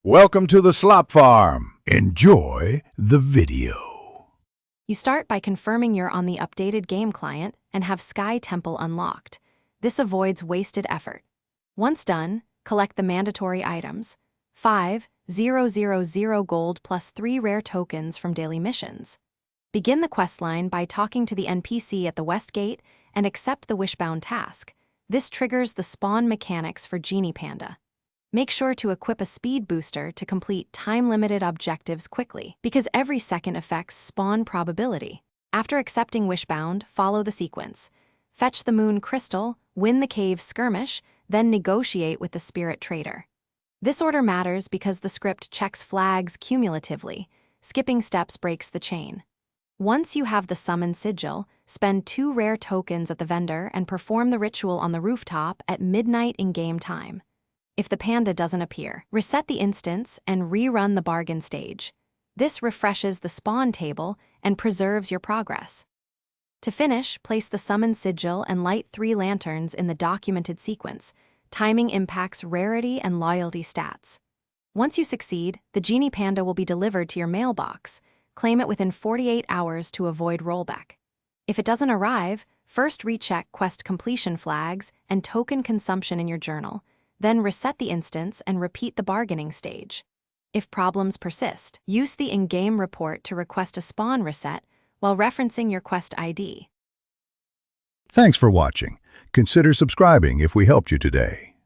Welcome to the slop farm. Enjoy the video. You start by confirming you're on the updated game client and have Sky Temple unlocked. This avoids wasted effort. Once done, collect the mandatory items: 5,000 gold plus 3 rare tokens from daily missions. Begin the questline by talking to the NPC at the West Gate and accept the Wishbound task. This triggers the spawn mechanics for Genie Panda. Make sure to equip a speed booster to complete time-limited objectives quickly, because every second affects spawn probability. After accepting Wishbound, follow the sequence. Fetch the moon crystal, win the cave skirmish, then negotiate with the spirit trader. This order matters because the script checks flags cumulatively. Skipping steps breaks the chain. Once you have the summon sigil, spend 2 rare tokens at the vendor and perform the ritual on the rooftop at midnight in-game time. If the panda doesn't appear, reset the instance and rerun the bargain stage. This refreshes the spawn table and preserves your progress. To finish, place the summon sigil and light 3 lanterns in the documented sequence. Timing impacts rarity and loyalty stats. Once you succeed, the Genie Panda will be delivered to your mailbox. Claim it within 48 hours to avoid rollback. If it doesn't arrive, first recheck quest completion flags and token consumption in your journal. Then reset the instance and repeat the bargaining stage. If problems persist, use the in-game report to request a spawn reset while referencing your quest ID. Thanks for watching. Consider subscribing if we helped you today.